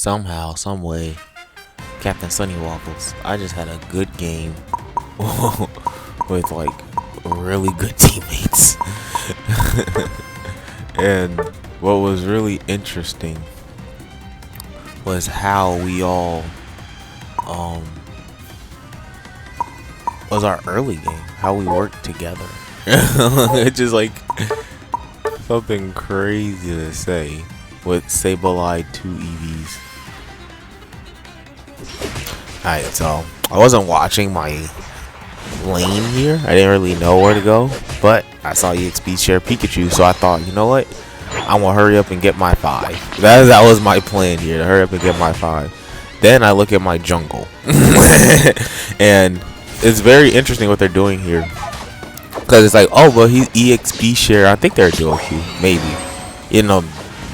somehow, some way, Captain Sunny Waffles, I just had a good game with like really good teammates. And what was really interesting was how we all was our early game, how we worked together. It's just like something crazy to say with Sableye 2 EVs. Alright, so I wasn't watching my lane here. I didn't really know where to go, but I saw EXP share Pikachu, so I thought, you know what? I'm gonna hurry up and get my 5. That was my plan here, to hurry up and get my 5. Then I look at my jungle. And it's very interesting what they're doing here. Because it's like, oh, well, he's EXP share. I think they're a duo queue, maybe. You know,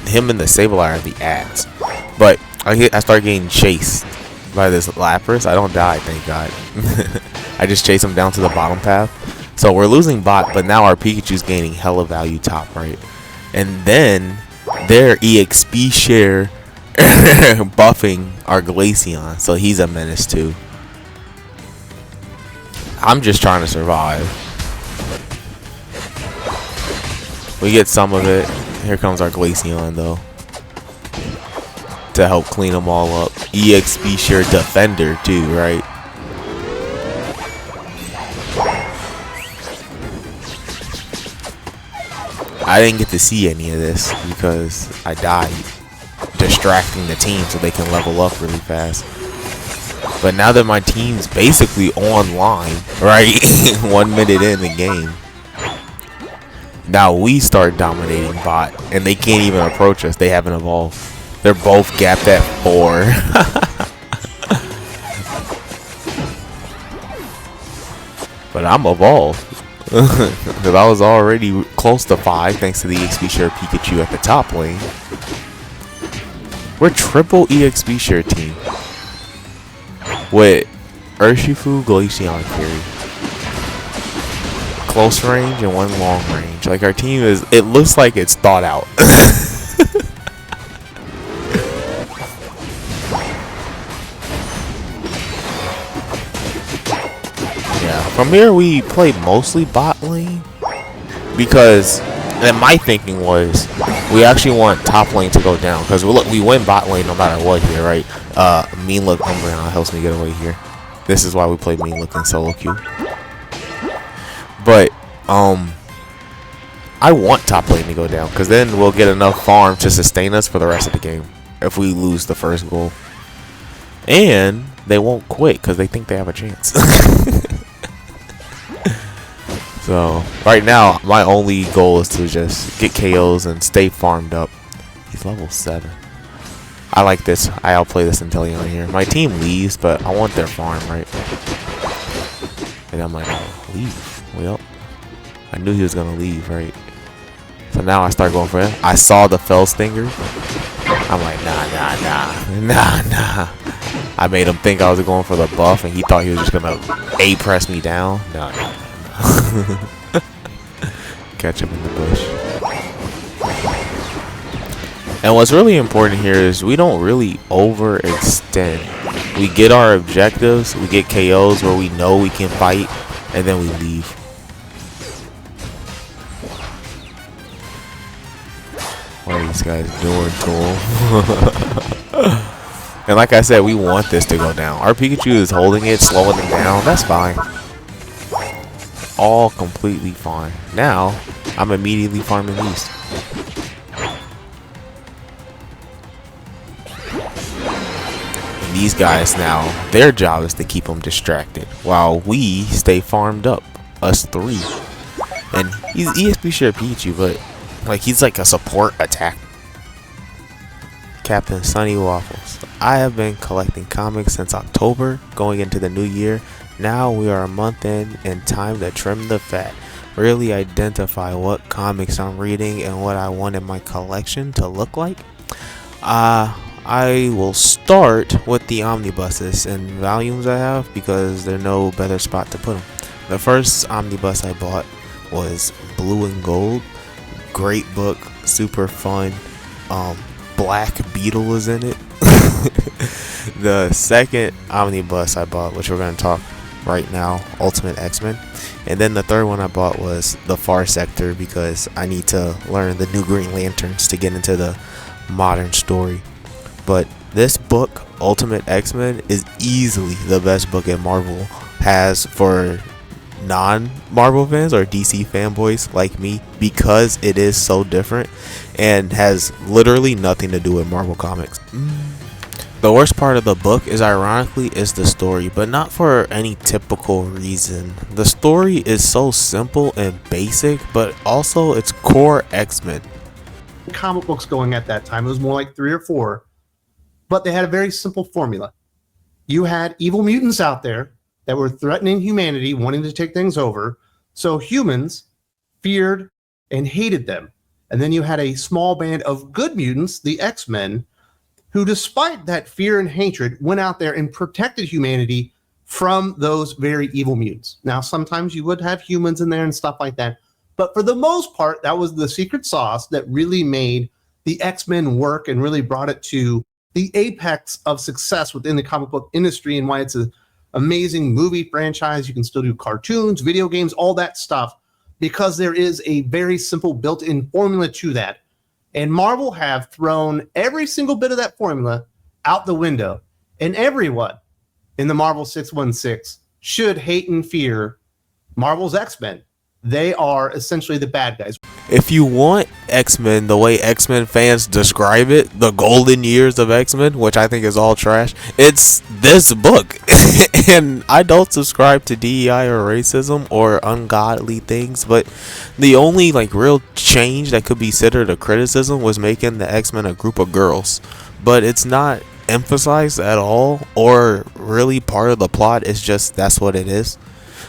him and the Sableye are the ads. But I start getting chased by this Lapras. I don't die, thank God. I just chase him down to the bottom path. So we're losing bot, but now our Pikachu's gaining hella value top right. And then their EXP share buffing our Glaceon, so he's a menace too. I'm just trying to survive. We get some of it. Here comes our Glaceon though, to help clean them all up. EXP share defender too, right? I didn't get to see any of this because I died distracting the team so they can level up really fast. But now that my team's basically online, right? 1 minute in the game, now we start dominating bot, and they can't even approach us. They haven't evolved. They're both gapped at 4. But I'm evolved. Because I was already close to 5 thanks to the EXP share Pikachu at the top lane. We're triple EXP share team with Urshifu, Glaceon carry, close range and 1 long range. Like our team is, it looks like it's thought out. From here we play mostly bot lane because, and my thinking was, we actually want top lane to go down because we win bot lane no matter what here, right? Mean Look Umbreon helps me get away here. This is why we play Mean Look in solo queue. But I want top lane to go down because then we'll get enough farm to sustain us for the rest of the game if we lose the first goal, and they won't quit because they think they have a chance. So right now my only goal is to just get KOs and stay farmed up. He's level 7. I like this. I outplay this Inteleon here. My team leaves, but I want their farm, right? And I'm like, oh, leave. Well, I knew he was gonna leave, right? So now I start going for him. I saw the Fell Stinger. I'm like, nah. I made him think I was going for the buff, and he thought he was just gonna A press me down. No. Catch him in the bush. And what's really important here is we don't really overextend. We get our objectives, we get KOs where we know we can fight, and then we leave. What are these guys doing to him? And like I said, we want this to go down. Our Pikachu is holding it, slowing it down. That's fine. All completely fine. Now I'm immediately farming these. And these guys now, their job is to keep them distracted while we stay farmed up. Us 3. And he's ESP share Pikachu, but like he's like a support attack. Captain Sunny Waffles. I have been collecting comics since October, going into the new year. Now we are a month in, and time to trim the fat. Really identify what comics I'm reading and what I want in my collection to look like. I will start with the omnibuses and volumes I have because there's no better spot to put them. The first omnibus I bought was Blue and Gold. Great book, super fun. Black Beetle is in it. The second omnibus I bought, which we're going to talk right now, Ultimate X-Men. And then the third one I bought was The Far Sector, because I need to learn the new Green Lanterns to get into the modern story. But this book, Ultimate X-Men, is easily the best book that Marvel has for non-Marvel fans or DC fanboys like me, because it is so different and has literally nothing to do with Marvel Comics. The worst part of the book is, ironically, is the story, but not for any typical reason. The story is so simple and basic, but also it's core X-Men. Comic books going at that time, it was more like 3 or 4, but they had a very simple formula. You had evil mutants out there that were threatening humanity, wanting to take things over, so humans feared and hated them. And then you had a small band of good mutants, the X-Men, who, despite that fear and hatred, went out there and protected humanity from those very evil mutants. Now, sometimes you would have humans in there and stuff like that, but for the most part, that was the secret sauce that really made the X-Men work and really brought it to the apex of success within the comic book industry, and why it's an amazing movie franchise. You can still do cartoons, video games, all that stuff, because there is a very simple built-in formula to that. And Marvel have thrown every single bit of that formula out the window. And everyone in the Marvel 616 should hate and fear Marvel's X-Men. They are essentially the bad guys. If you want X-Men the way X-Men fans describe it, the golden years of X-Men, which I think is all trash, it's this book. And I don't subscribe to DEI or racism or ungodly things, but the only real change that could be considered a criticism was making the X-Men a group of girls. But it's not emphasized at all or really part of the plot. It's just that's what it is,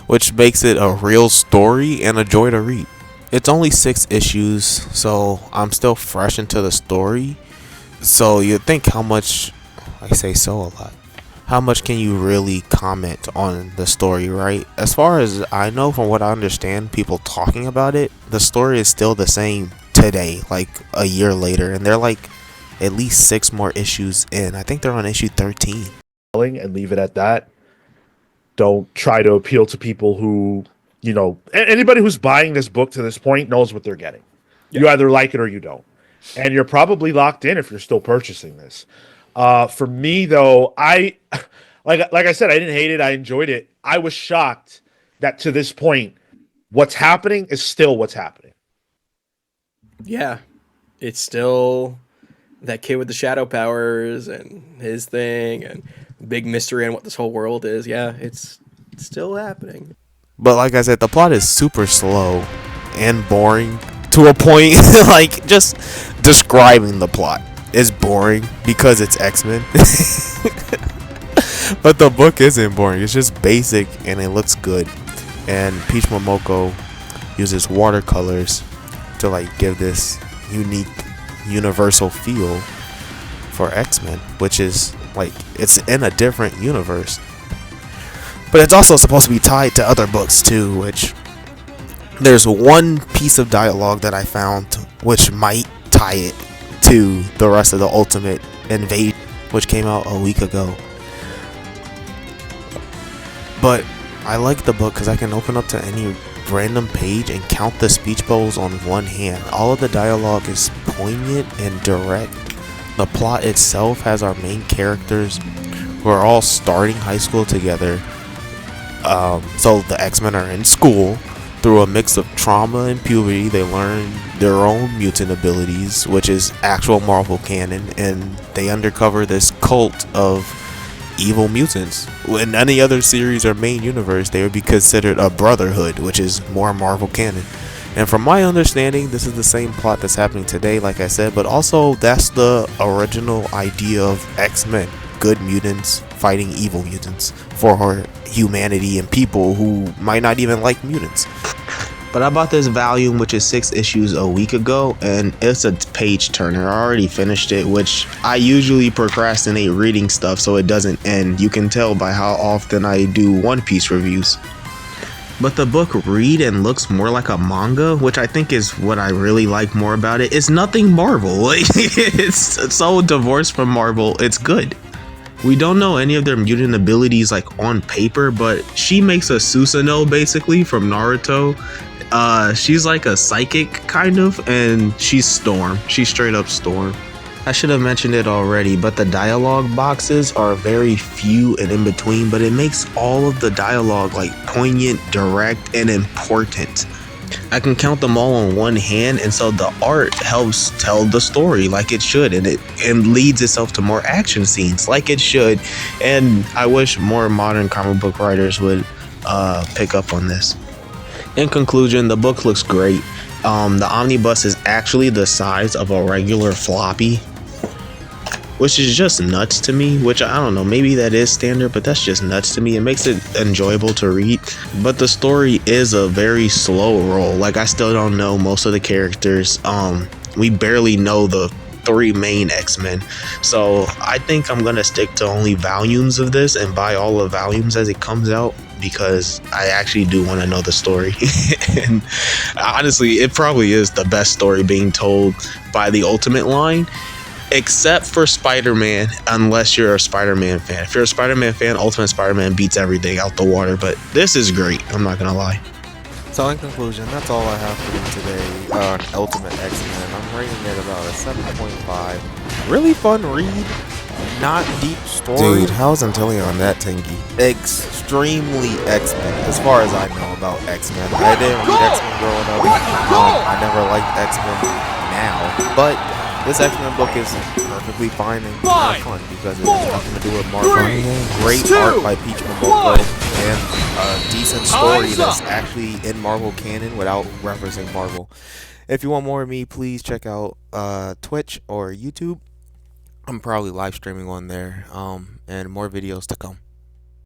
which makes it a real story and a joy to read. It's only 6 issues, so I'm still fresh into the story. So you think how much, I say so a lot, how much can you really comment on the story, right? As far as I know, from what I understand, people talking about it, the story is still the same today, like a year later, and they're at least 6 more issues in. I think they're on issue 13. And leave it at that. Don't try to appeal to people who, anybody who's buying this book to this point knows what they're getting. Yeah. You either like it or you don't. And you're probably locked in if you're still purchasing this. For me, though, I like I said, I didn't hate it. I enjoyed it. I was shocked that to this point, what's happening is still what's happening. Yeah, it's still that kid with the shadow powers and his thing and big mystery on what this whole world is. Yeah, it's still happening. But like I said, the plot is super slow and boring to a point. Just describing the plot is boring because it's X-Men. But the book isn't boring. It's just basic and it looks good. And Peach Momoko uses watercolors to give this unique universal feel for X-Men, which is it's in a different universe, but it's also supposed to be tied to other books too, which there's one piece of dialogue that I found which might tie it to the rest of the Ultimate Invade, which came out a week ago. But I like the book because I can open up to any random page and count the speech bubbles on one hand. All of the dialogue is poignant and direct. The plot itself has our main characters who are all starting high school together. So the X-Men are in school. Through a mix of trauma and puberty, they learn their own mutant abilities, which is actual Marvel canon, and they uncover this cult of evil mutants. In any other series or main universe, they would be considered a brotherhood, which is more Marvel canon. And from my understanding, this is the same plot that's happening today, like I said, but also that's the original idea of X-Men. Good mutants fighting evil mutants for humanity and people who might not even like mutants. But I bought this volume, which is 6 issues, a week ago, and it's a page turner. I already finished it, which I usually procrastinate reading stuff so it doesn't end. You can tell by how often I do One Piece reviews. but the book read and looks more like a manga, which I think is what I really like more about it. It's nothing Marvel. Like, it's so divorced from Marvel. It's good. We don't know any of their mutant abilities like on paper, but she makes a Susanoo basically from Naruto. She's like a psychic kind of, and she's Storm. She's straight up Storm. I should have mentioned it already, but the dialogue boxes are very few and in between, but it makes all of the dialogue like poignant, direct, and important. I can count them all on one hand, and so the art helps tell the story like it should, and it leads itself to more action scenes like it should. And I wish more modern comic book writers would pick up on this. In conclusion, the book looks great. The omnibus is actually the size of a regular floppy, which is just nuts to me, which I don't know, maybe that is standard, but that's just nuts to me. It makes it enjoyable to read, but the story is a very slow roll. Like, I still don't know most of the characters. We barely know the 3 main X-Men, so I think I'm gonna stick to only volumes of this and buy all the volumes as it comes out, because I actually do want to know the story. And honestly, it probably is the best story being told by the Ultimate line, except for Spider-Man, unless you're a Spider-Man fan. If you're a Spider-Man fan, Ultimate Spider-Man beats everything out the water, but this is great, I'm not gonna lie. So in conclusion, that's all I have for you today on Ultimate X-Men. I'm rating it about a 7.5. Really fun read, not deep story. Dude, how's Antillion on that, Tinky? Extremely X-Men, as far as I know about X-Men. I didn't read X-Men growing up. I never liked X-Men now, but this X-Men book is perfectly fine and kind of fun because it has nothing to do with Marvel. Great art by Peach Momoko and a decent story that's actually in Marvel canon without referencing Marvel. If you want more of me, please check out Twitch or YouTube. I'm probably live streaming on there, and more videos to come.